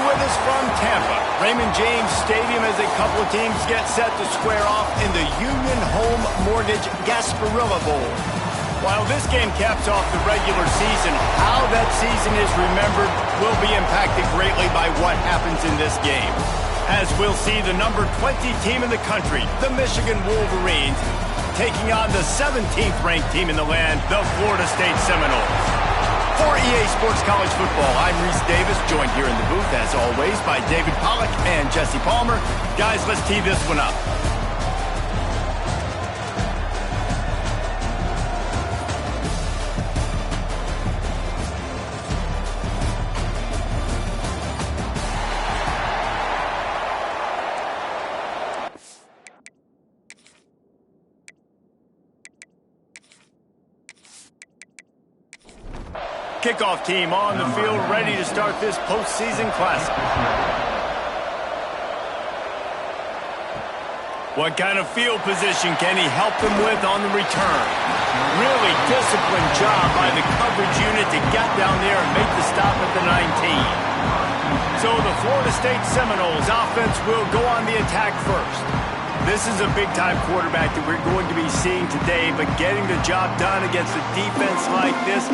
with us from Tampa, Raymond James Stadium, as a couple of teams get set to square off in the Union Home Mortgage Gasperilla Bowl. While this game caps off the regular season, how that season is remembered will be impacted greatly by what happens in this game. As we'll see the number 20 team in the country, the Michigan Wolverines, taking on the 17th ranked team in the land, the Florida State Seminoles. For EA Sports College Football, I'm Reese Davis, joined here in the booth, as always, by David Pollack and Jesse Palmer. Guys, let's tee this one up. Kickoff team on the field, ready to start this postseason classic. What kind of field position can he help them with on the return? Really disciplined job by the coverage unit to get down there and make the stop at the 19. So the Florida State Seminoles offense will go on the attack first. This is a big-time quarterback that we're going to be seeing today, but getting the job done against a defense like this,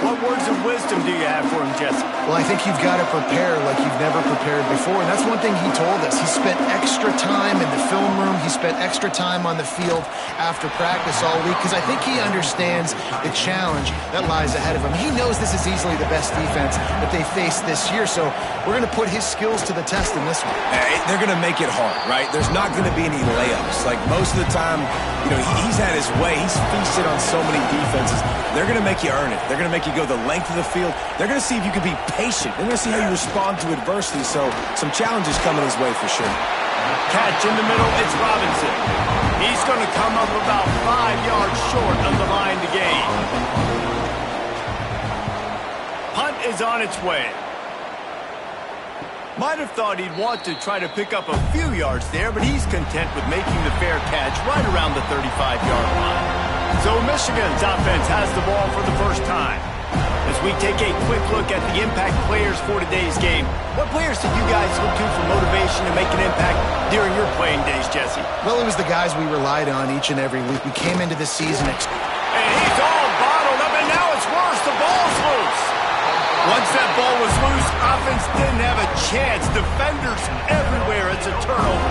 what words of wisdom do you have for him, Jesse? Well, I think you've got to prepare like you've never prepared before, and that's one thing he told us. He spent extra time in the film room. He spent extra time on the field after practice all week because I think he understands the challenge that lies ahead of him. He knows this is easily the best defense that they face this year, so we're going to put his skills to the test in this one. They're going to make it hard, right? There's not going to be any layups. Like most of the time, you know, he's had his way. He's feasted on so many defenses. They're going to make you earn it. They're going to make you go the length of the field. They're going to see if you can be patient. They're going to see how you respond to adversity. So some challenges coming his way for sure. Catch in the middle, it's Robinson. He's going to come up about 5 yards short of the line to gain. Punt is on its way. Might have thought he'd want to try to pick up a few yards there, but he's content with making the fair catch right around the 35-yard line. So Michigan's offense has the ball for the first time. As we take a quick look at the impact players for today's game, what players did you guys look to for motivation to make an impact during your playing days, Jesse? Well, it was the guys we relied on each and every week. We came into the season. And he's all bottled up, and now it's worse. The ball's loose. Once that ball was loose, offense didn't have a chance. Defenders everywhere. It's a turnover.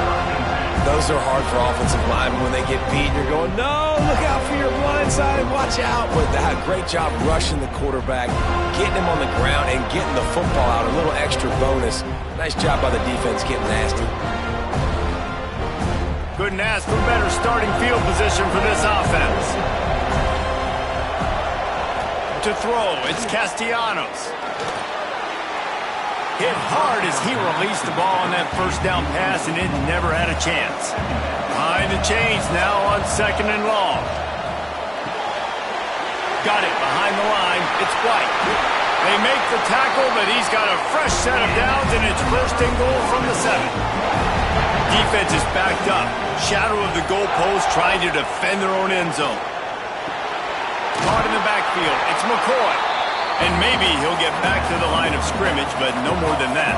Those are hard for offensive linemen when they get beat. You're going, no, look out for your blind side, watch out. But they had a great job rushing the quarterback, getting him on the ground, and getting the football out. A little extra bonus. Nice job by the defense getting nasty. Couldn't ask for better starting field position for this offense. To throw, it's Castellanos. Hit hard as he released the ball on that first down pass, and it never had a chance. Behind the chains now on 2nd and long. Got it behind the line. It's White. They make the tackle, but he's got a fresh set of downs, and it's 1st and goal from the 7. Defense is backed up. Shadow of the goalpost trying to defend their own end zone. Caught in the backfield. It's McCoy. And maybe he'll get back to the line of scrimmage, but no more than that.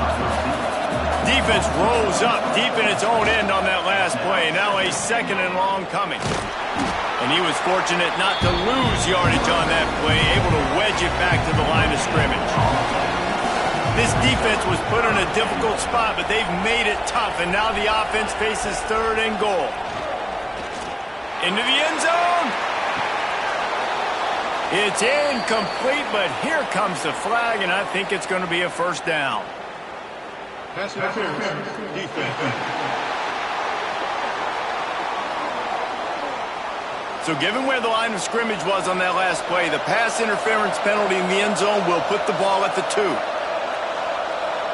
Defense rose up deep in its own end on that last play. Now a 2nd and long coming. And he was fortunate not to lose yardage on that play, able to wedge it back to the line of scrimmage. This defense was put in a difficult spot, but they've made it tough, and now the offense faces 3rd and goal. Into the end zone. It's incomplete, but here comes the flag, and I think it's going to be a 1st down. Pass interference, defense. So given where the line of scrimmage was on that last play, the pass interference penalty in the end zone will put the ball at the 2.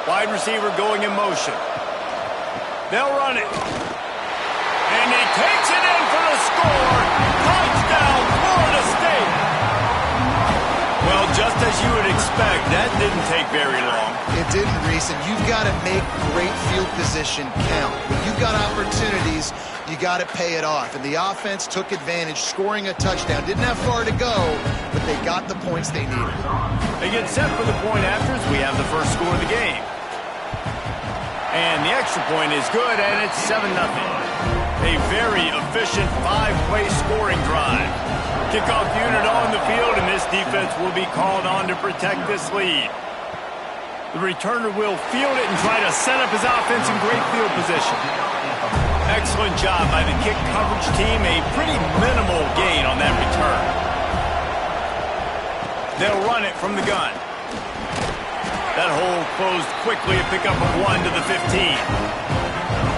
Wide receiver going in motion. They'll run it. And he takes it in for the score. Touchdown, Florida State. Well, just as you would expect, that didn't take very long. It didn't, Reese, and you've got to make great field position count. When you've got opportunities, you got to pay it off. And the offense took advantage, scoring a touchdown. Didn't have far to go, but they got the points they needed. They get set for the point after as we have the first score of the game. And the extra point is good, and it's 7-0. A very efficient 5-play scoring drive. Kickoff unit on the field, and this defense will be called on to protect this lead. The returner will field it and try to set up his offense in great field position. Excellent job by the kick coverage team. A pretty minimal gain on that return. They'll run it from the gun. That hole closed quickly, a pickup of 1 to the 15.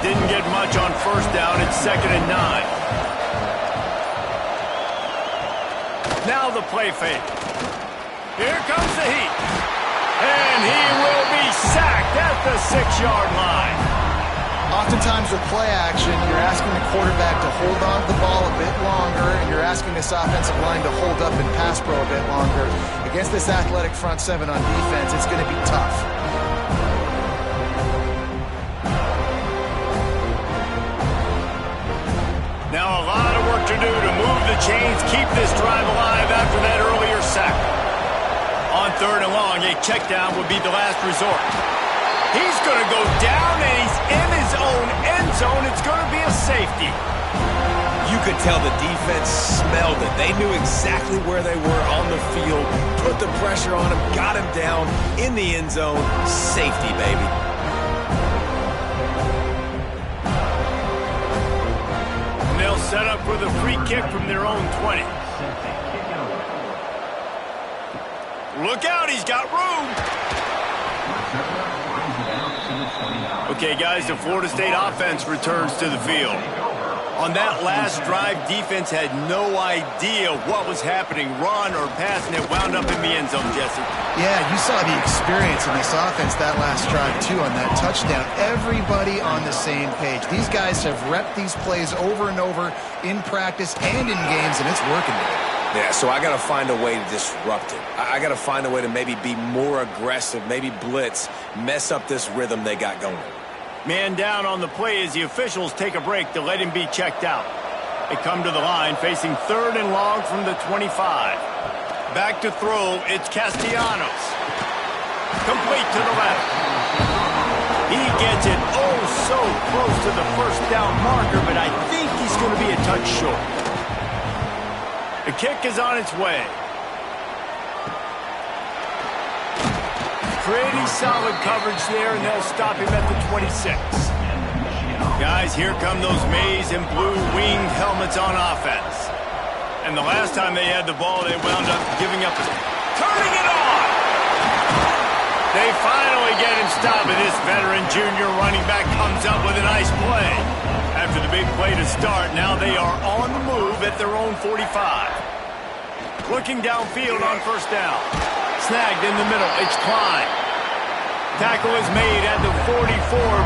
Didn't get much on first down. It's 2nd and 9. Now the play fake. Here comes the heat. And he will be sacked at the 6-yard line. Oftentimes with play action, you're asking the quarterback to hold on to the ball a bit longer, and you're asking this offensive line to hold up and pass pro a bit longer. Against this athletic front seven on defense, it's going to be tough. Now a lot of work to do to move the chains, keep this drive alive after that earlier sack. On 3rd and long, a check down would be the last resort. He's going to go down, and he's in his own end zone. It's going to be a safety. You could tell the defense smelled it. They knew exactly where they were on the field, put the pressure on him, got him down in the end zone. Safety, baby. And they'll set up for the free kick from their own 20. Look out, he's got room. Okay, guys, the Florida State offense returns to the field. On that last drive, defense had no idea what was happening, run or pass, and it wound up in the end zone, Jesse. Yeah, you saw the experience in this offense that last drive, too, on that touchdown. Everybody on the same page. These guys have repped these plays over and over in practice and in games, and it's working. Yeah, so I got to find a way to disrupt it. I got to find a way to maybe be more aggressive, maybe blitz, mess up this rhythm they got going. Man down on the play as the officials take a break to let him be checked out. They come to the line facing 3rd and long from the 25. Back to throw, it's Castellanos. Complete to the left. He gets it oh so close to the first down marker, but I think he's going to be a touch short. The kick is on its way. Pretty solid coverage there, and they'll stop him at the 26. Guys, here come those maize and blue winged helmets on offense. And the last time they had the ball, they wound up giving up. Turning it on! They finally get him stopped, and this veteran junior running back comes up with a nice play. After the big play to start, now they are on the move at their own 45. Looking downfield on first down. Snagged in the middle, it's Klein. Tackle is made at the 44,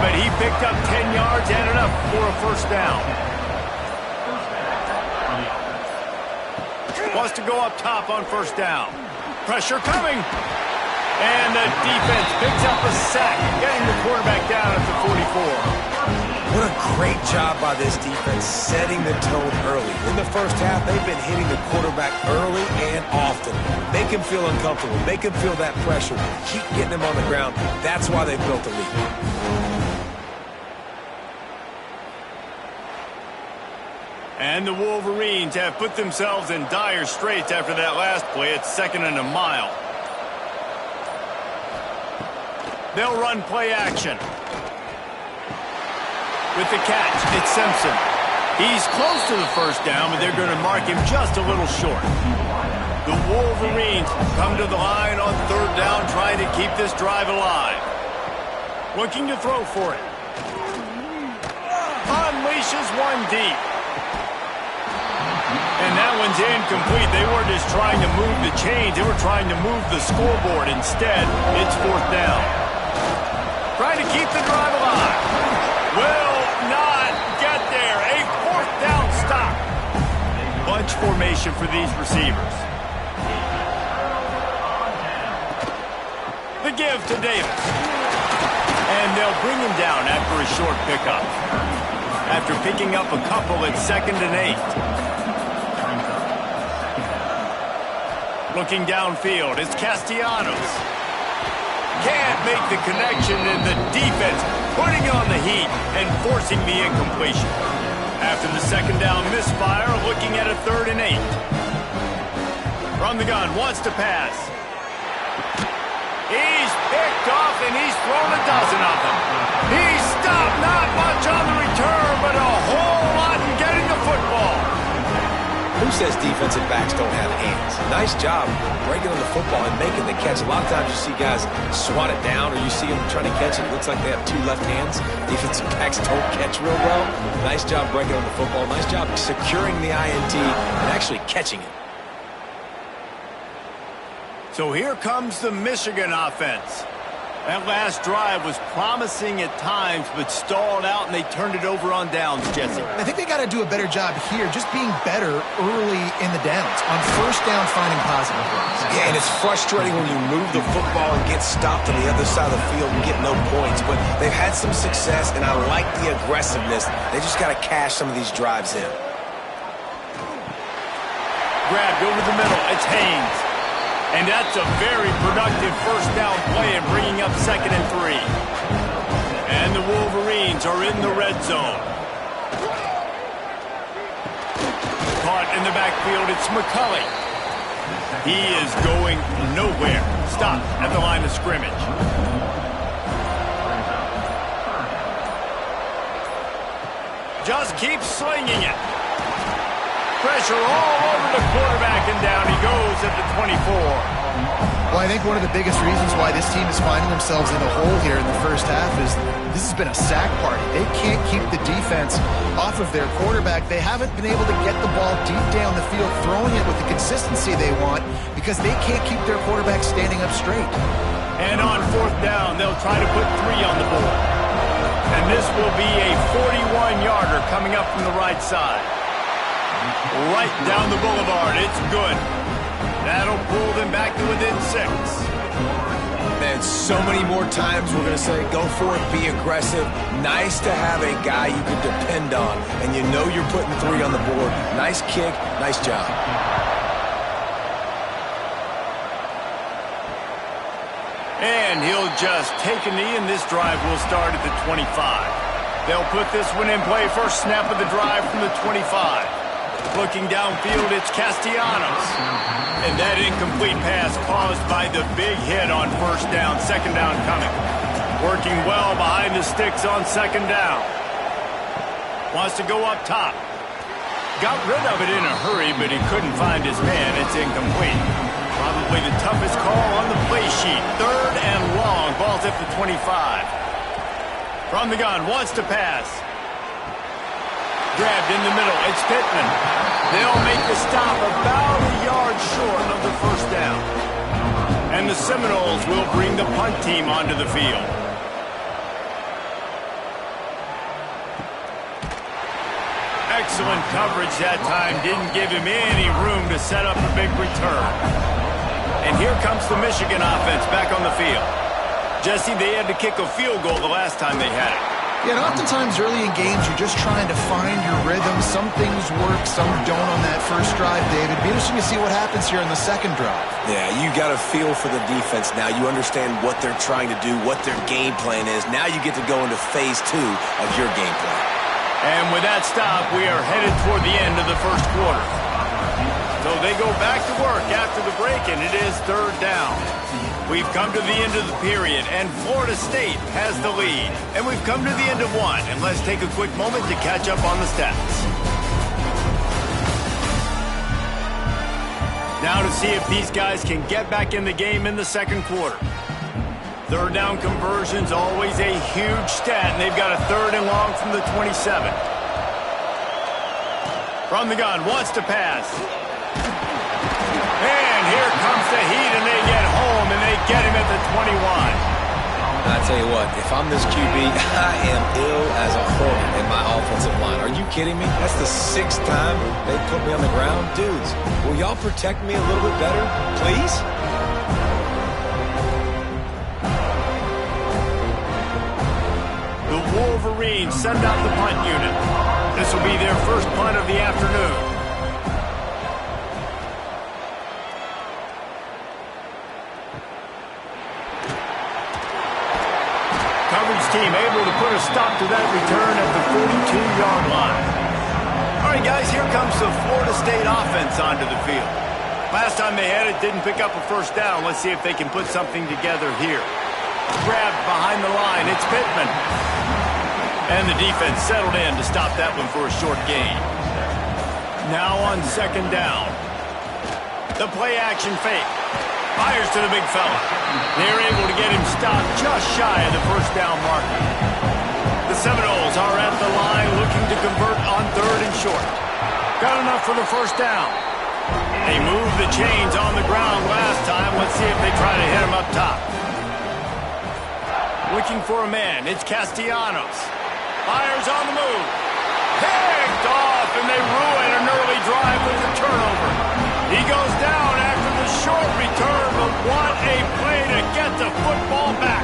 but he picked up 10 yards and enough for a first down. Wants to go up top on first down. Pressure coming. And the defense picks up a sack, getting the quarterback down at the 44. What a great job by this defense setting the tone early. In the first half, they've been hitting the quarterback early and often. Make him feel uncomfortable. Make him feel that pressure. Keep getting him on the ground. That's why they've built the lead. And the Wolverines have put themselves in dire straits after that last play. It's 2nd and a mile. They'll run play action. With the catch, it's Simpson. He's close to the first down, but they're going to mark him just a little short. The Wolverines come to the line on 3rd down, trying to keep this drive alive. Looking to throw for it. Unleashes one deep. And that one's incomplete. They weren't just trying to move the chains. They were trying to move the scoreboard. Instead, it's 4th down. Trying to keep the drive alive. Will not get there. A 4th down stop. Bunch formation for these receivers. The give to Davis. And they'll bring him down after a short pickup. After picking up a couple, it's 2nd and 8. Looking downfield, it's Castellanos. Can't make the connection, and the defense putting on the heat and forcing the incompletion. After the second down misfire, looking at a 3rd and 8. From the gun, wants to pass. He's picked off and he's thrown a dozen of them. He's stopped, not much on the return, but a whole lot in getting the football. Who says defensive backs don't have hands? Nice job breaking on the football and making the catch. A lot of times you see guys swat it down or you see them trying to catch it. It looks like they have 2 left hands. Defensive backs don't catch real well. Nice job breaking on the football. Nice job securing the INT and actually catching it. So here comes the Michigan offense. That last drive was promising at times, but stalled out, and they turned it over on downs, Jesse. I think they got to do a better job here, just being better early in the downs. On first down, finding positive plays. Yeah, and it's frustrating when you move the football and get stopped on the other side of the field and get no points. But they've had some success, and I like the aggressiveness. They just got to cash some of these drives in. Grabbed over the middle. It's Haynes. And that's a very productive first down play and bringing up 2nd and 3. And the Wolverines are in the red zone. Caught in the backfield, it's McCulley. He is going nowhere. Stopped at the line of scrimmage. Just keeps slinging it. Pressure all over the quarterback, and down he goes at the 24. Well, I think one of the biggest reasons why this team is finding themselves in a hole here in the first half is this has been a sack party. They can't keep the defense off of their quarterback. They haven't been able to get the ball deep down the field, throwing it with the consistency they want because they can't keep their quarterback standing up straight. And on 4th down, they'll try to put 3 on the board. And this will be a 41-yarder coming up from the right side. Right down the boulevard. It's good. That'll pull them back to within 6. Man, so many more times we're going to say, go for it, be aggressive. Nice to have a guy you can depend on, and you know you're putting 3 on the board. Nice kick, nice job. And he'll just take a knee, and this drive will start at the 25. They'll put this one in play. First snap of the drive from the 25. Looking downfield, it's Castellanos. And that incomplete pass caused by the big hit on first down. 2nd down coming. Working well behind the sticks on 2nd down. Wants to go up top. Got rid of it in a hurry, but he couldn't find his man. It's incomplete. Probably the toughest call on the play sheet. 3rd and long. Ball's at the 25. From the gun, wants to pass. Grabbed in the middle. It's Pittman. They'll make the stop about a yard short of the first down. And the Seminoles will bring the punt team onto the field. Excellent coverage that time. Didn't give him any room to set up a big return. And here comes the Michigan offense back on the field. Jesse, they had to kick a field goal the last time they had it. Yeah, and oftentimes early in games, you're just trying to find your rhythm. Some things work, some don't on that first drive, David. Be interesting to see what happens here in the second drive. Yeah, you got a feel for the defense now. You understand what they're trying to do, what their game plan is. Now you get to go into phase 2 of your game plan. And with that stop, we are headed toward the end of the first quarter. So they go back to work after the break, and it is 3rd down. We've come to the end of the period, and Florida State has the lead. And we've come to the end of one, and let's take a quick moment to catch up on the stats. Now to see if these guys can get back in the game in the second quarter. 3rd down conversions, always a huge stat, and they've got a 3rd and long from the 27. From the gun, wants to pass. And here comes the heat, and they get home, and they get him at the 21. I tell you what, if I'm this QB, I am ill as a hornet in my offensive line. Are you kidding me? That's the 6th time they put me on the ground. Dudes, will y'all protect me a little bit better, please? The Wolverines send out the punt unit. This will be their first punt of the afternoon. Team able to put stop to that return at the 42-yard line. All right, guys, here comes the Florida State offense onto the field. Last time they had it, didn't pick up a first down. Let's see if they can put something together here. Grabbed behind the line. It's Pittman. And the defense settled in to stop that one for a short gain. Now on second down. The play action fake. Fires to the big fella. They're able to get him stopped just shy of the first down marker. The Seminoles are at the line looking to convert on third and short. Got enough for the first down. They moved the chains on the ground last time. Let's see if they try to hit him up top. Looking for a man. It's Castellanos. Fires on the move. Picked off, and they ruin an early drive with the turnover. He goes down after the short return, but what a play to get the football back.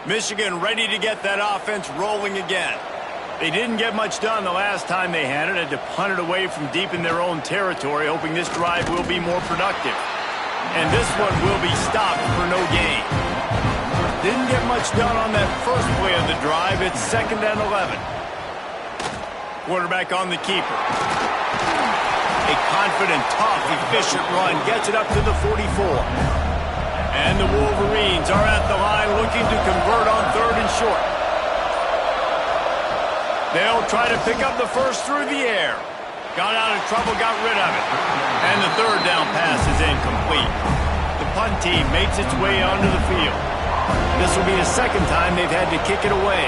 Michigan ready to get that offense rolling again. They didn't get much done the last time they had it. Had to punt it away from deep in their own territory, hoping this drive will be more productive. And this one will be stopped for no gain. Didn't get much done on that first play of the drive. It's 2nd and 11. Quarterback on the keeper. A confident, tough, efficient run gets it up to the 44. And the Wolverines are at the line looking to convert on third and short. They'll try to pick up the first through the air. Got out of trouble, got rid of it. And the third down pass is incomplete. The punt team makes its way onto the field. This will be the second time they've had to kick it away.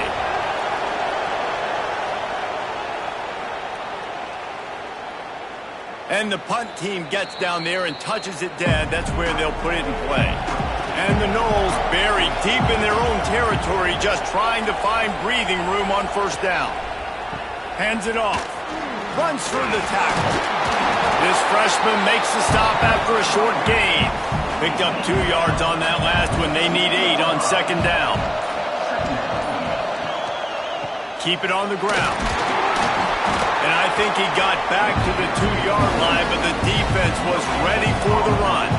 And the punt team gets down there and touches it dead. That's where they'll put it in play. And the Noles buried deep in their own territory, just trying to find breathing room on first down. Hands it off. Runs through the tackle. This freshman makes the stop after a short gain. Picked up 2 yards on that last one. They need 8 on second down. Keep it on the ground. And I think he got back to the 2-yard line, but the defense was ready for the run.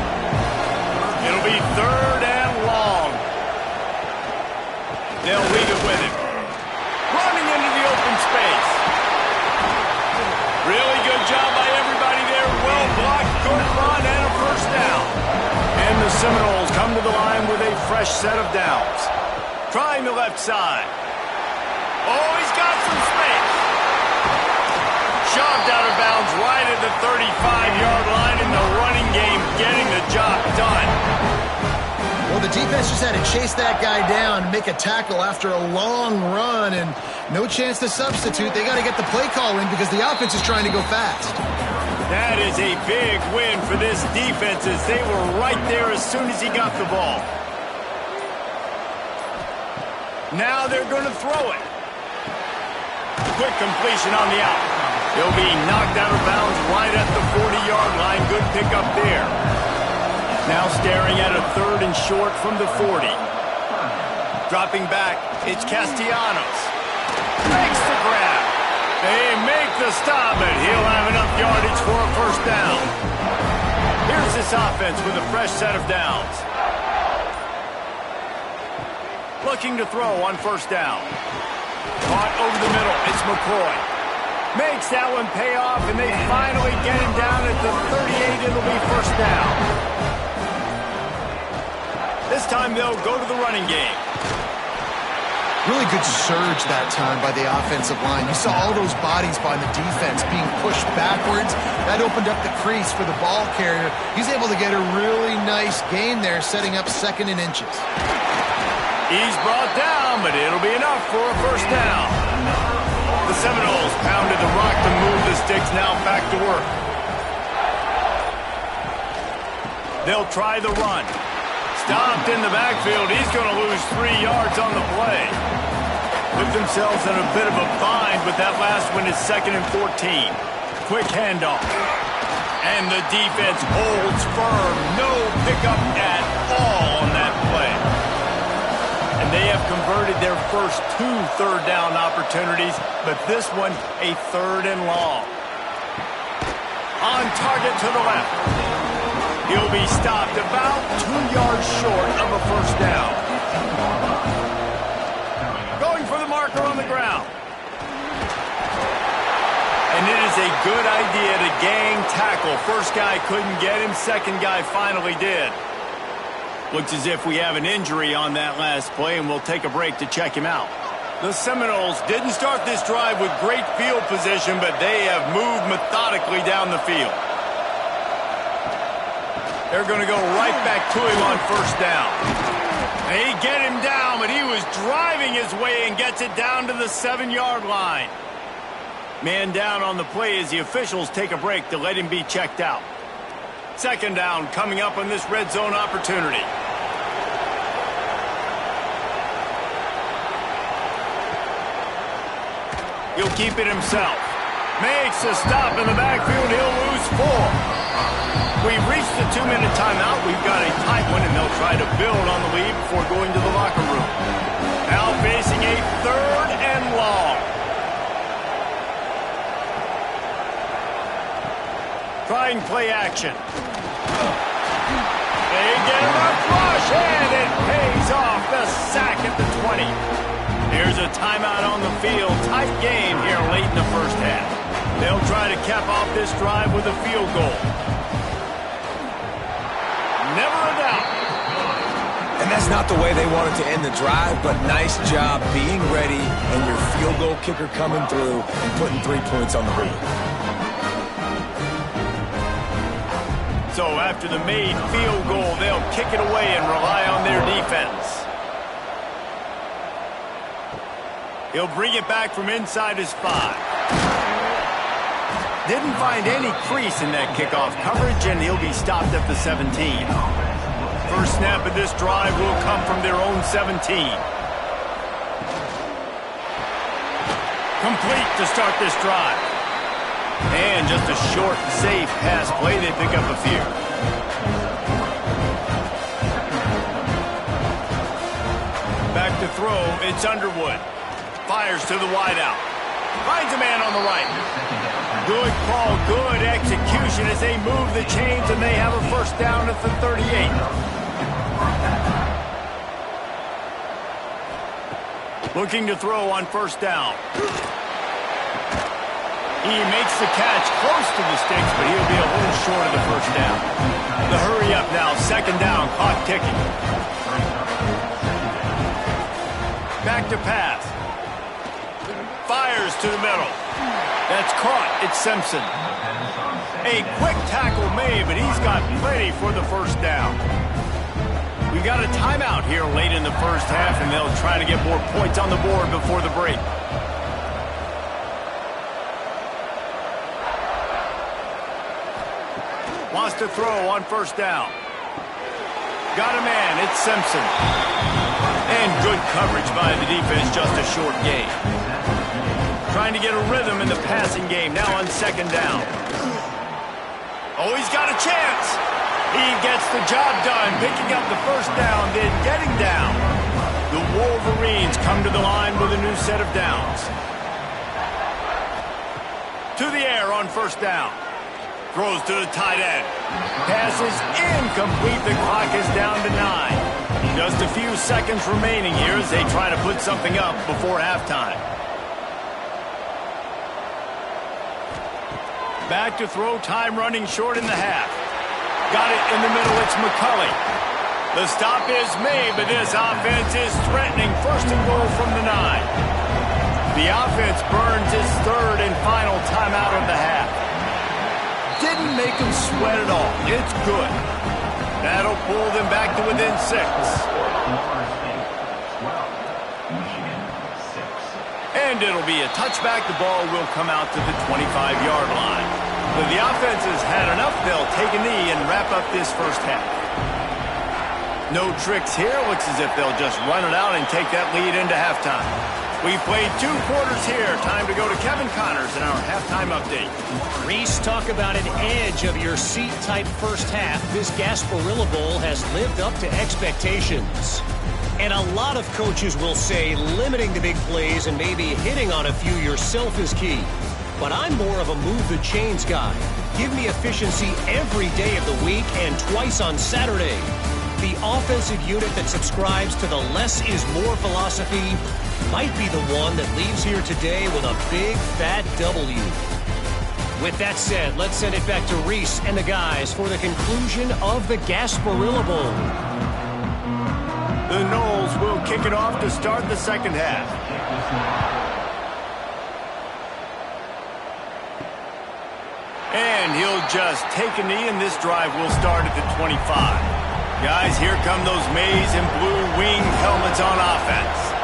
It'll be 3rd and long. They'll leave it with him. Running into the open space. Really good job by everybody there. Well blocked, good run, and a first down. And the Seminoles come to the line with a fresh set of downs. Trying the left side. Oh, he's got some space. Shoved out of bounds right at the 35-yard line in the running game, getting the job done. Well, the defense just had to chase that guy down, make a tackle after a long run, and no chance to substitute. They got to get the play call in because the offense is trying to go fast. That is a big win for this defense as they were right there as soon as he got the ball. Now they're going to throw it. Quick completion on the out. He'll be knocked out of bounds right at the 40-yard line. Good pickup there. Now staring at a 3rd and short from the 40. Dropping back, it's Castellanos. Makes the grab. They make the stop, but he'll have enough yardage for a first down. Here's this offense with a fresh set of downs. Looking to throw on first down. Caught over the middle. It's McCoy. Makes that one pay off, and they finally get him down at the 38. It'll be first down. This time they'll go to the running game. Really good surge that time by the offensive line. You saw all those bodies by the defense being pushed backwards. That opened up the crease for the ball carrier. He's able to get a really nice gain there, setting up 2nd and inches. He's brought down, but it'll be enough for a first down. The Seminoles pounded the rock to move the sticks, now back to work. They'll try the run. Stopped in the backfield. He's going to lose 3 yards on the play. Put themselves in a bit of a bind, but that last one is 2nd and 14. Quick handoff. And the defense holds firm. No pickup at all on that play. And They have converted their first 2 third-down opportunities, but this one a 3rd and long. On target to the left. He'll be stopped about 2 yards short of a first down. Going for the marker on the ground. And it is a good idea to gang tackle. First guy couldn't get him, second guy finally did. Looks as if we have an injury on that last play, and we'll take a break to check him out. The Seminoles didn't start this drive with great field position, but they have moved methodically down the field. They're going to go right back to him on first down. They get him down, but he was driving his way and gets it down to the 7-yard line. Man down on the play as the officials take a break to let him be checked out. Second down coming up on this red zone opportunity. He'll keep it himself. Makes a stop in the backfield. He'll lose 4. We've reached the 2-minute timeout. We've got a tight one, and they'll try to build on the lead before going to the locker room. Now facing a 3rd and long. Trying play action. They get him up, rush, and it pays off. The sack at the 20. Here's a timeout on the field. Tight game here late in the first half. They'll try to cap off this drive with a field goal. Never a doubt. And that's not the way they wanted to end the drive, but nice job being ready and your field goal kicker coming through and putting 3 points on the board. So after the made field goal, they'll kick it away and rely on their defense. He'll bring it back from inside his 5. Didn't find any crease in that kickoff coverage, and he'll be stopped at the 17. First snap of this drive will come from their own 17. Complete to start this drive. And just a short, safe pass play. They pick up a few. Back to throw. It's Underwood. Fires to the wideout. Finds a man on the right. Good call, good execution as they move the chains, and they have a first down at the 38. Looking to throw on first down. He makes the catch close to the sticks, but he'll be a little short of the first down. The hurry up now, second down, clock ticking. Back to pass. Fires to the middle. That's caught. It's Simpson. A quick tackle made, but he's got plenty for the first down. We got a timeout here late in the first half, and they'll try to get more points on the board before the break. Wants to throw on first down. Got a man. It's Simpson. And good coverage by the defense, just a short gain. Trying to get a rhythm in the passing game, now on second down. Oh, he's got a chance. He gets the job done, picking up the first down, then getting down. The Wolverines come to the line with a new set of downs. To the air on first down. Throws to the tight end. Passes incomplete. The clock is down to 9. Just a few seconds remaining here as they try to put something up before halftime. Back to throw, time running short in the half. Got it in the middle, it's McCulley. The stop is made, but this offense is threatening. First and goal from the 9. The offense burns its third and final timeout of the half. Didn't make them sweat at all. It's good. That'll pull them back to within 6. And it'll be a touchback. The ball will come out to the 25-yard line. But the offense has had enough. They'll take a knee and wrap up this first half. No tricks here. Looks as if they'll just run it out and take that lead into halftime. We've played 2 quarters here. Time to go to Kevin Connors in our halftime update. Reese, talk about an edge of your seat type first half. This Gasperilla Bowl has lived up to expectations. And a lot of coaches will say limiting the big plays and maybe hitting on a few yourself is key. But I'm more of a move the chains guy. Give me efficiency every day of the week and twice on Saturday. The offensive unit that subscribes to the less is more philosophy might be the one that leaves here today with a big fat W. With that said, let's send it back to Reese and the guys for the conclusion of the Gasperilla Bowl. The Noles will kick it off to start the second half. And he'll just take a knee, and this drive will start at the 25. Guys, here come those maize and blue winged helmets on offense.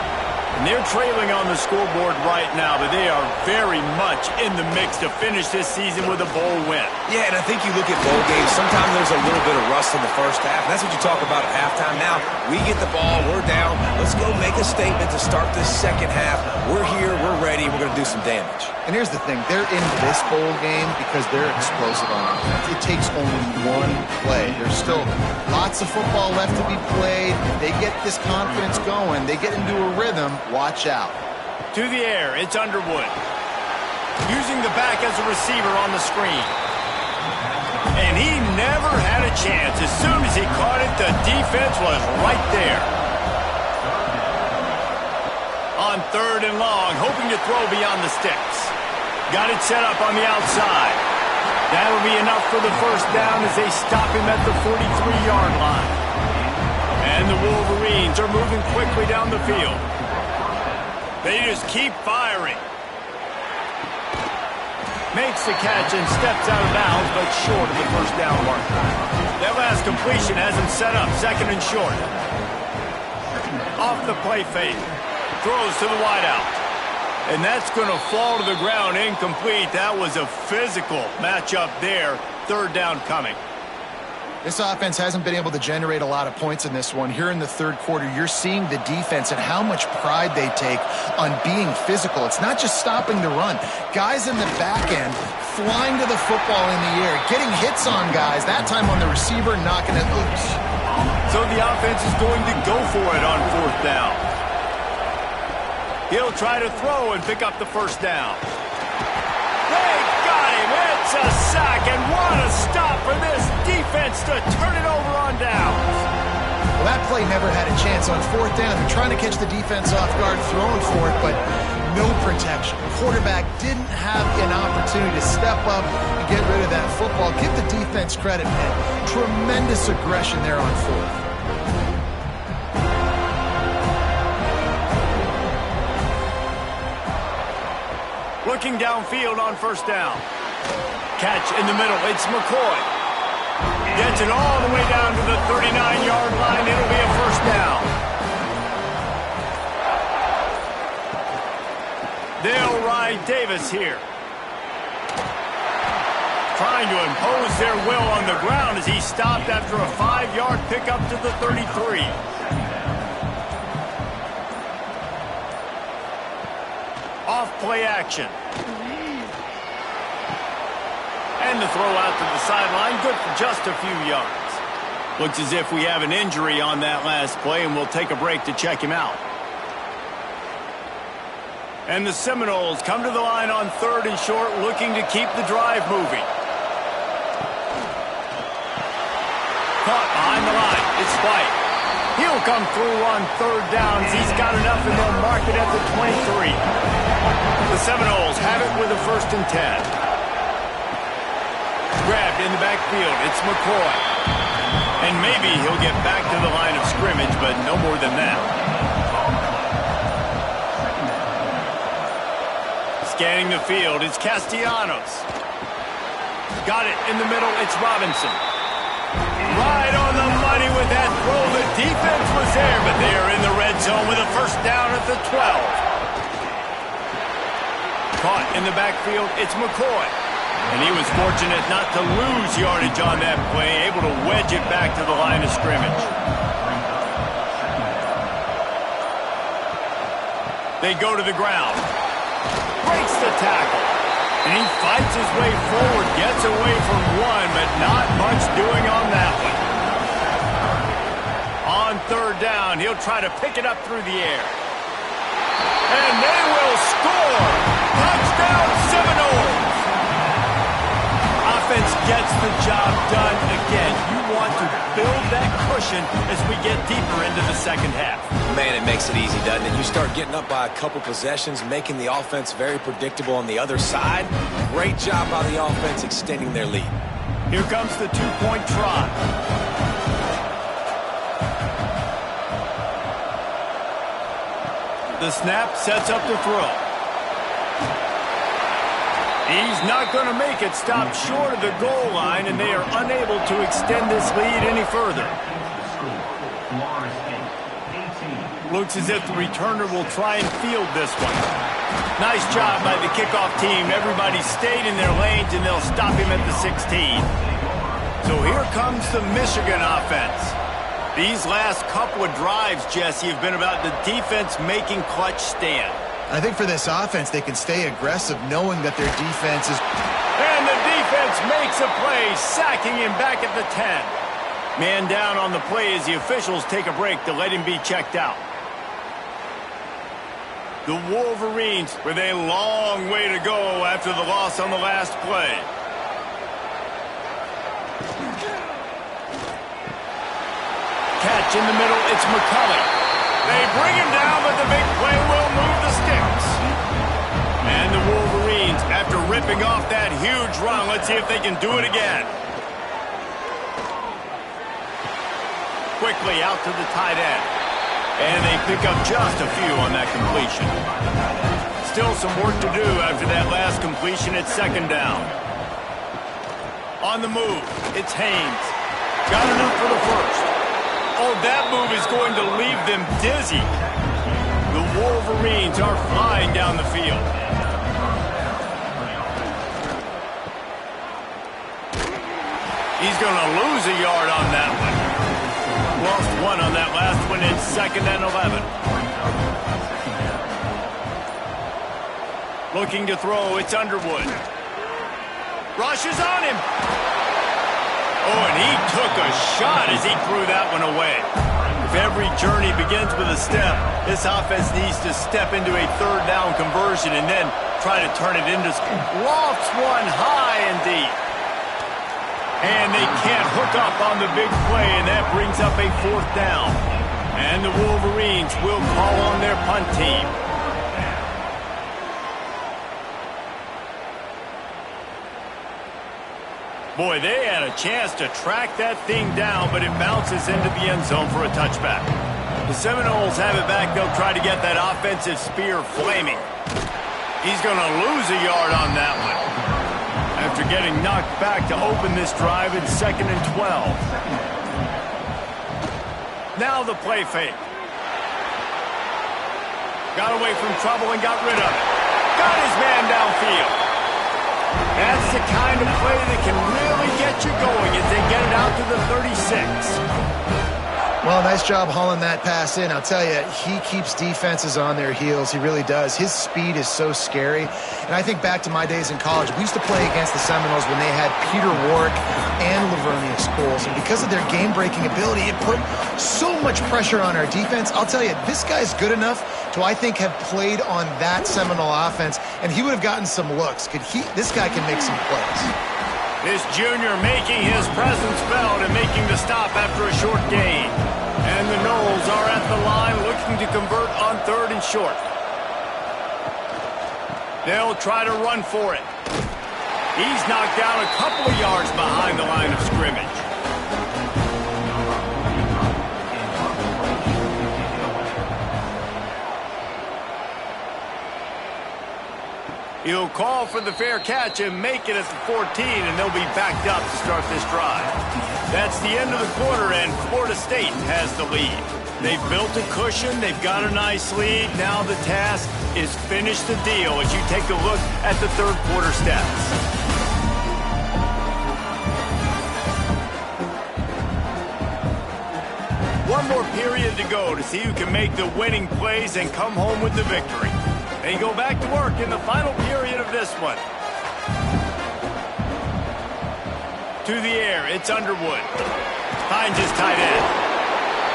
And they're trailing on the scoreboard right now, but they are very much in the mix to finish this season with a bowl win. Yeah, and I think you look at bowl games, sometimes there's a little bit of rust in the first half. That's what you talk about at halftime. Now, we get the ball, we're down. Let's go make a statement to start this second half. We're here, we're ready, we're going to do some damage. And here's the thing, they're in this bowl game because they're explosive on offense. It takes only one play. There's still lots of football left to be played. If they get this confidence going, they get into a rhythm, watch out. To the air, it's Underwood. Using the back as a receiver on the screen. And he never had a chance. As soon as he caught it, the defense was right there. On third and long, hoping to throw beyond the sticks. Got it set up on the outside. That'll be enough for the first down as they stop him at the 43-yard line. And the Wolverines are moving quickly down the field. They just keep firing. Makes the catch and steps out of bounds, but short of the first down mark. That last completion has him set up, second and short. Off the play fake. Throws to the wideout. And that's going to fall to the ground incomplete. That was a physical matchup there. Third down coming. This offense hasn't been able to generate a lot of points in this one. Here in the third quarter, you're seeing the defense and how much pride they take on being physical. It's not just stopping the run. Guys in the back end flying to the football in the air, getting hits on guys, that time on the receiver, knocking it loose. So the offense is going to go for it on fourth down. He'll try to throw and pick up the first down. They got him. It's a sack, and what a stop for this defense to turn it over on downs. Well, that play never had a chance on fourth down. They're trying to catch the defense off guard, throwing for it, but no protection. The quarterback didn't have an opportunity to step up and get rid of that football. Give the defense credit, man. Tremendous aggression there on fourth. Looking downfield on first down. Catch in the middle. It's McCoy. Gets it all the way down to the 39-yard line. It'll be a first down. They'll ride Davis here. Trying to impose their will on the ground as he stopped after a 5-yard pickup to the 33. Off play action. And the throw out to the sideline, good for just a few yards. Looks as if we have an injury on that last play, and we'll take a break to check him out. And the Seminoles come to the line on third and short, looking to keep the drive moving. Caught behind the line. It's White. He'll come through on third downs. He's got enough, and they'll mark it at the 23. The Seminoles have it with a first and 10. Grabbed in the backfield. It's McCoy. And maybe he'll get back to the line of scrimmage, but no more than that. Scanning the field, it's Castellanos. Got it in the middle, it's Robinson. Right on the money with that throw. The defense was there, but they are in the red zone with a first down at the 12. Caught in the backfield, it's McCoy. And he was fortunate not to lose yardage on that play, able to wedge it back to the line of scrimmage. They go to the ground. Breaks the tackle. And he fights his way forward, gets away from one, but not much doing on that one. On On third down, he'll try to pick it up through the air. And they will score! Touchdown Seminoles! Offense gets the job done again. You want to build that cushion as we get deeper into the second half. Man, it makes it easy, doesn't it? You start getting up by a couple possessions, making the offense very predictable on the other side. Great job by the offense extending their lead. Here comes the two-point try. The snap sets up the throw. He's not going to make it. Stop short of the goal line, and they are unable to extend this lead any further. Looks as if the returner will try and field this one. Nice job by the kickoff team. Everybody stayed in their lanes, and they'll stop him at the 16. So here comes the Michigan offense. These last couple of drives, Jesse, have been about the defense making clutch stand. I think for this offense, they can stay aggressive knowing that their defense is... And the defense makes a play, sacking him back at the 10. Man down on the play as the officials take a break to let him be checked out. The Wolverines with a long way to go after the loss on the last play. Catch in the middle, it's McCulley. They bring him down, but the big play will move the sticks. And the Wolverines, after ripping off that huge run, let's see if they can do it again. Quickly out to the tight end. And they pick up just a few on that completion. Still some work to do after that last completion at second down. On the move, it's Haynes. Got enough for the first. Oh, that move is going to leave them dizzy. The Wolverines are flying down the field. He's going to lose a yard on that one. Lost one on that last one. It's 2nd and 11. Looking to throw, it's Underwood. Rushes on him. Oh, and he took a shot as he threw that one away. If every journey begins with a step, this offense needs to step into a third down conversion and then try to turn it into... Lofts one high and deep. And they can't hook up on the big play, and that brings up a 4th down. And the Wolverines will call on their punt team. Boy, they had a chance to track that thing down, but it bounces into the end zone for a touchback. The Seminoles have it back. They'll try to get that offensive spear flaming. He's going to lose a yard on that one. After getting knocked back to open this drive in 2nd and 12. Now the play fake. Got away from trouble and got rid of it. Got his man downfield. That's the kind of play that can really get you going as they get it out to the 36. Well, nice job hauling that pass in. I'll tell you, he keeps defenses on their heels. He really does. His speed is so scary. And I think back to my days in college. We used to play against the Seminoles when they had Peter Warwick and Lavernius Scholes. And because of their game-breaking ability, it put so much pressure on our defense. I'll tell you, this guy's good enough to, I think, have played on that Seminole offense. And he would have gotten some looks. This guy can make some plays. This junior making his presence felt and making the stop after a short gain. And the Noles are at the line looking to convert on 3rd and short. They'll try to run for it. He's knocked down a couple of yards behind the line of scrimmage. He'll call for the fair catch and make it at the 14, and they'll be backed up to start this drive. That's the end of the quarter, and Florida State has the lead. They've built a cushion. They've got a nice lead. Now the task is finish the deal as you take a look at the third quarter stats. One more period to go to see who can make the winning plays and come home with the victory. They go back to work in the final period of this one. To the air, it's Underwood. Finds his tight end.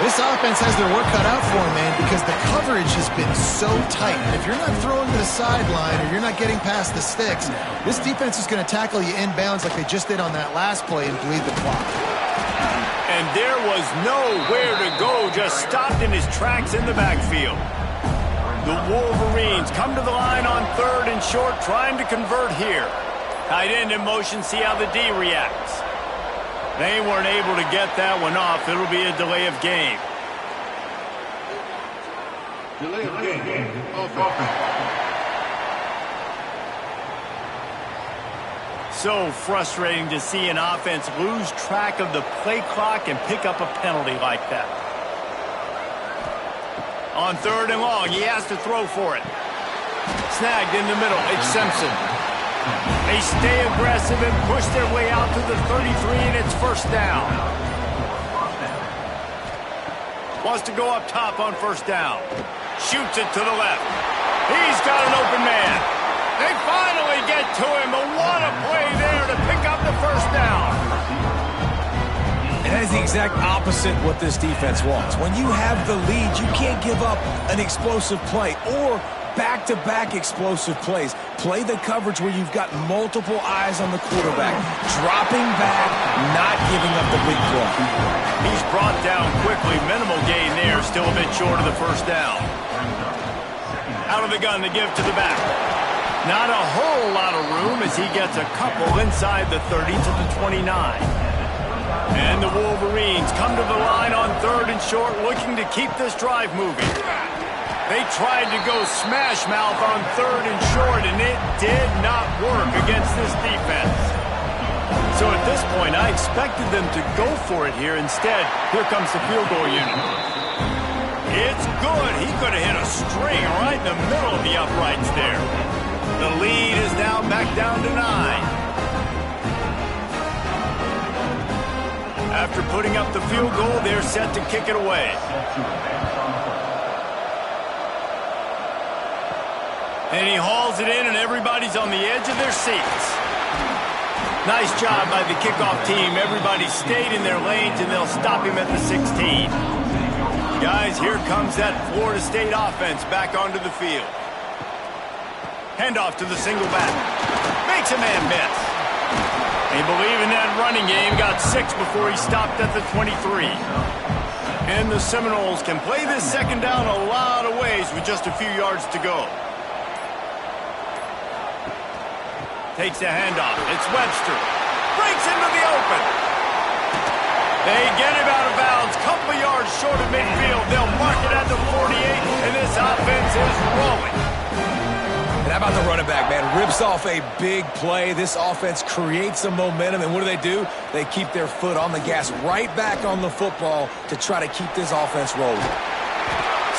This offense has their work cut out for them, man, because the coverage has been so tight. And if you're not throwing to the sideline or you're not getting past the sticks, this defense is going to tackle you inbounds like they just did on that last play and bleed the clock. And there was nowhere to go, just stopped in his tracks in the backfield. The Wolverines come to the line on 3rd and short, trying to convert here. Tight end in motion, see how the D reacts. They weren't able to get that one off. It'll be a delay of game. Delay of game. Offense. So frustrating to see an offense lose track of the play clock and pick up a penalty like that. On 3rd and long, he has to throw for it. Snagged in the middle, it's Simpson. They stay aggressive and push their way out to the 33, and it's 1st down. Wants to go up top on 1st down. Shoots it to the left. He's got an open man. They finally get to him, but what a play there to pick up the 1st down. And that is the exact opposite what this defense wants. When you have the lead, you can't give up an explosive play or back-to-back explosive plays. Play the coverage where you've got multiple eyes on the quarterback. Dropping back, not giving up the big play. He's brought down quickly. Minimal gain there. Still a bit short of the 1st down. Out of the gun to give to the back. Not a whole lot of room as he gets a couple inside the 30 to the 29. And the Wolverines come to the line on 3rd and short, looking to keep this drive moving. They tried to go smash mouth on 3rd and short, and it did not work against this defense. So at this point, I expected them to go for it here. Instead, here comes the field goal unit. It's good. He could have hit a string right in the middle of the uprights there. The lead is now back down to 9. After putting up the field goal, they're set to kick it away. And he hauls it in, and everybody's on the edge of their seats. Nice job by the kickoff team. Everybody stayed in their lanes, and they'll stop him at the 16. Guys, here comes that Florida State offense back onto the field. Handoff to the single back. Makes a man miss. They believe in that running game. Got 6 before he stopped at the 23. And the Seminoles can play this 2nd down a lot of ways with just a few yards to go. Takes a handoff. It's Webster. Breaks into the open. They get him out of bounds. Couple of yards short of midfield. They'll mark it at the 48, and this offense is rolling. And how about the running back, man? Rips off a big play. This offense creates some momentum, and what do? They keep their foot on the gas right back on the football to try to keep this offense rolling.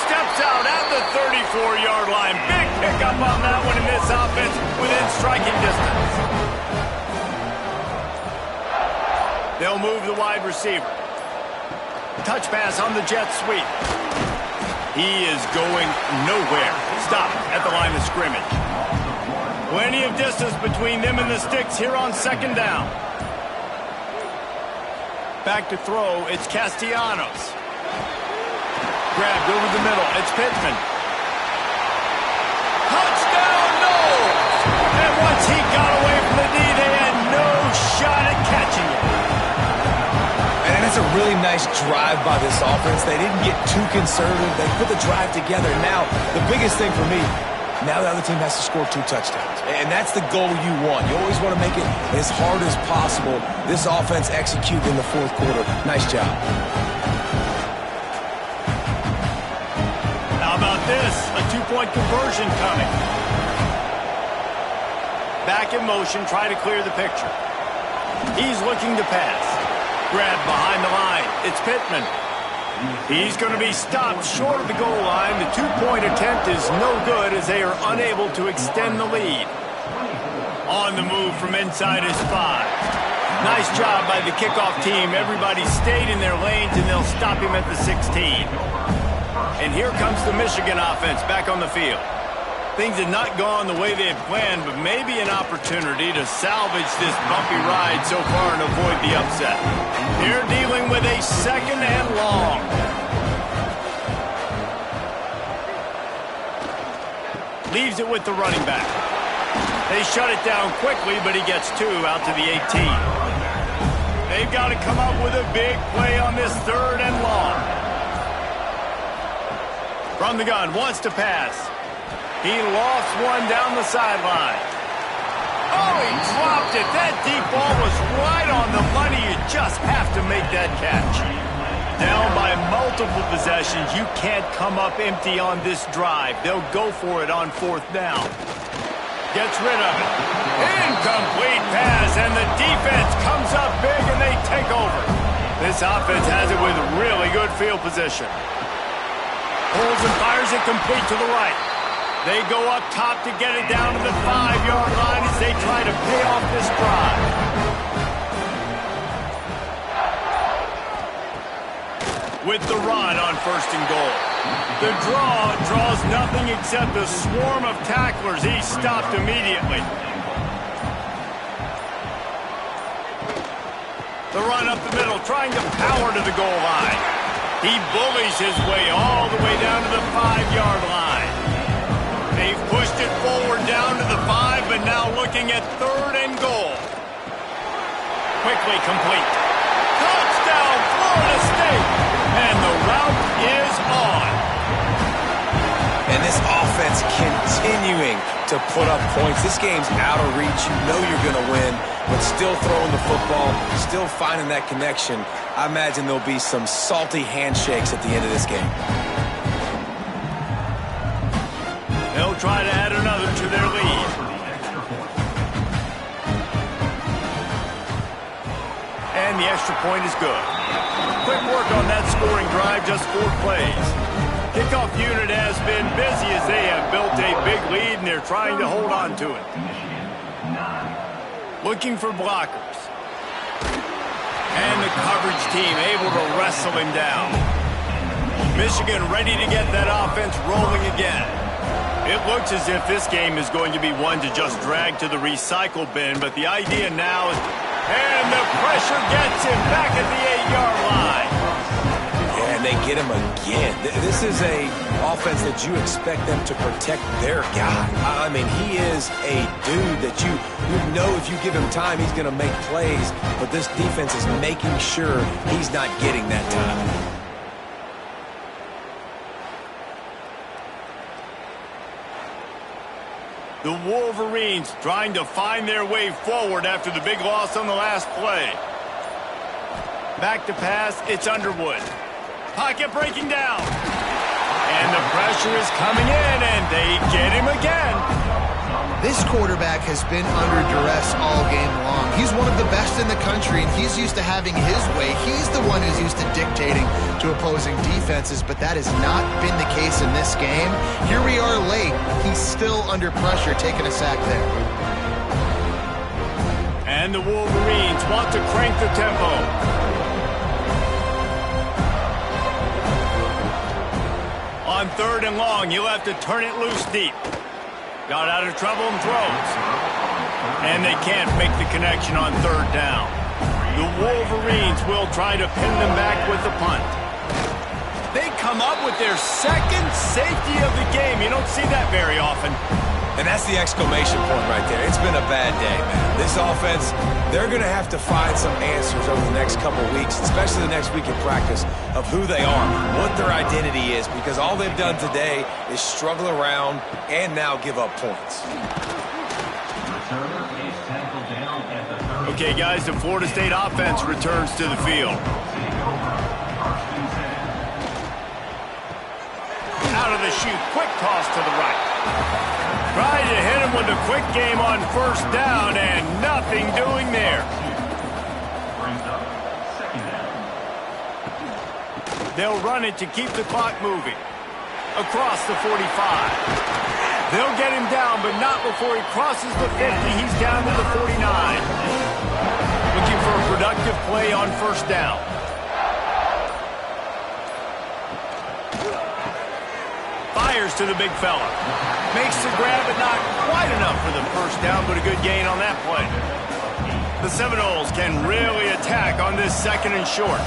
Steps out at the 34-yard line. Big pickup on that one, in this offense within striking distance. They'll move the wide receiver. Touch pass on the jet sweep. He is going nowhere. Stop at the line of scrimmage. Plenty of distance between them and the sticks here on 2nd down. Back to throw, it's Castellanos. Grabbed over the middle, it's Pittman. Touchdown, no! And once he got away from the D, they had no shot at catching it. And that's a really nice drive by this offense. They didn't get too conservative. They put the drive together. Now, the biggest thing for me, now the other team has to score 2 touchdowns. And that's the goal you want. You always want to make it as hard as possible. This offense executed in the 4th quarter. Nice job. How about this? A 2-point conversion coming. Back in motion, try to clear the picture. He's looking to pass. Grab behind the line. It's Pittman. He's going to be stopped short of the goal line. The 2-point attempt is no good as they are unable to extend the lead. On the move from inside his 5. Nice job by the kickoff team. Everybody stayed in their lanes, and they'll stop him at the 16. And here comes the Michigan offense back on the field. Things had not gone the way they had planned, but maybe an opportunity to salvage this bumpy ride so far and avoid the upset. They're dealing with a 2nd and long. Leaves it with the running back. They shut it down quickly, but he gets 2 out to the 18. They've got to come up with a big play on this 3rd and long. From the gun, wants to pass. He lofts one down the sideline. Oh, he dropped it. That deep ball was right on the money. You just have to make that catch. Down by multiple possessions. You can't come up empty on this drive. They'll go for it on 4th down. Gets rid of it. Incomplete pass, and the defense comes up big, and they take over. This offense has it with really good field position. Pulls and fires it complete to the right. They go up top to get it down to the 5-yard line as they try to pay off this drive. With the run on 1st and goal. The draw draws nothing except a swarm of tacklers. He's stopped immediately. The run up the middle, trying to power to the goal line. He bullies his way all the way down to the 5-yard line. They've pushed it forward down to the 5, but now looking at 3rd and goal. Quickly complete. Touchdown, Florida State! And the route is on. And this offense continuing to put up points. This game's out of reach. You know you're going to win, but still throwing the football, still finding that connection. I imagine there'll be some salty handshakes at the end of this game. They'll try to add another to their lead. And the extra point is good. Quick work on that scoring drive, just 4 plays. Kickoff unit has been busy as they have built a big lead, and they're trying to hold on to it. Looking for blockers. And the coverage team able to wrestle him down. Michigan ready to get that offense rolling again. It looks as if this game is going to be one to just drag to the recycle bin, but the idea now is... And the pressure gets him back at the 8-yard line. Yeah, and they get him again. This is a offense that you expect them to protect their guy. I mean, he is a dude that you know if you give him time, he's going to make plays, but this defense is making sure he's not getting that time. The Wolverines trying to find their way forward after the big loss on the last play. Back to pass, it's Underwood. Pocket breaking down. And the pressure is coming in, and they get him again. This quarterback has been under duress all game long. He's one of the best in the country, and he's used to having his way. He's the one who's used to dictating to opposing defenses, but that has not been the case in this game. Here we are late. He's still under pressure, taking a sack there. And the Wolverines want to crank the tempo. On 3rd and long, he'll have to turn it loose deep. Got out of trouble and throws. And they can't make the connection on 3rd down. The Wolverines will try to pin them back with the punt. They come up with their 2nd safety of the game. You don't see that very often. And that's the exclamation point right there. It's been a bad day, man. This offense, they're going to have to find some answers over the next couple of weeks, especially the next week in practice, of who they are, what their identity is, because all they've done today is struggle around and now give up points. Okay, guys, the Florida State offense returns to the field. Out of the chute, quick toss to the right. Tried to hit him with a quick game on 1st down, and nothing doing there. They'll run it to keep the clock moving. Across the 45. They'll get him down, but not before he crosses the 50. He's down to the 49. Looking for a productive play on 1st down. Fires to the big fella. Makes the grab, but not quite enough for the 1st down, but a good gain on that play. The Seminoles can really attack on this 2nd and short.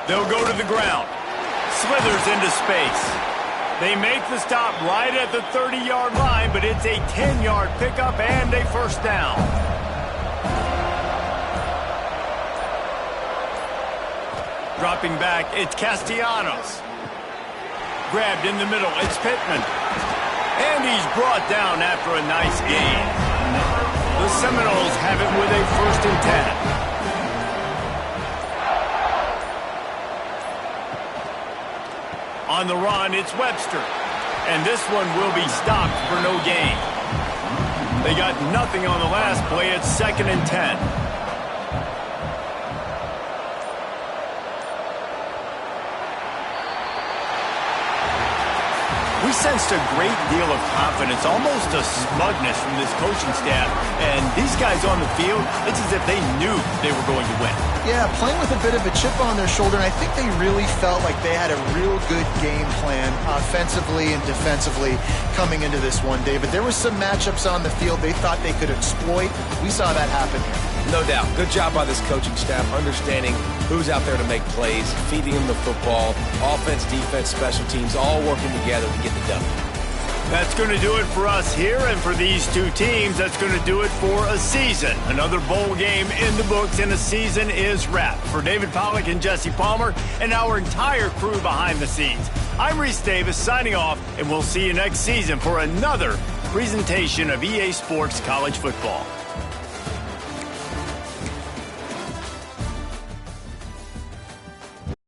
They'll go to the ground. slithers into space. They make the stop right at the 30-yard line, but it's a 10-yard pickup and a first down. Dropping back, it's Castellanos. Grabbed in the middle, it's Pittman. And he's brought down after a nice gain. The Seminoles have it with a 1st and 10. On the run, it's Webster. And this one will be stopped for no gain. They got nothing on the last play. It's 2nd and 10. We sensed a great deal of confidence, almost a smugness from this coaching staff. And these guys on the field, it's as if they knew they were going to win. Yeah, playing with a bit of a chip on their shoulder, and I think they really felt like they had a real good game plan offensively and defensively coming into this one, David. There were some matchups on the field they thought they could exploit. We saw that happen here. No doubt. Good job by this coaching staff, understanding who's out there to make plays, feeding them the football, offense, defense, special teams, all working together to get the W. That's going to do it for us here, and for these two teams, that's going to do it for a season. Another bowl game in the books, and a season is wrapped. For David Pollack and Jesse Palmer and our entire crew behind the scenes, I'm Reese Davis signing off, and we'll see you next season for another presentation of EA Sports College Football.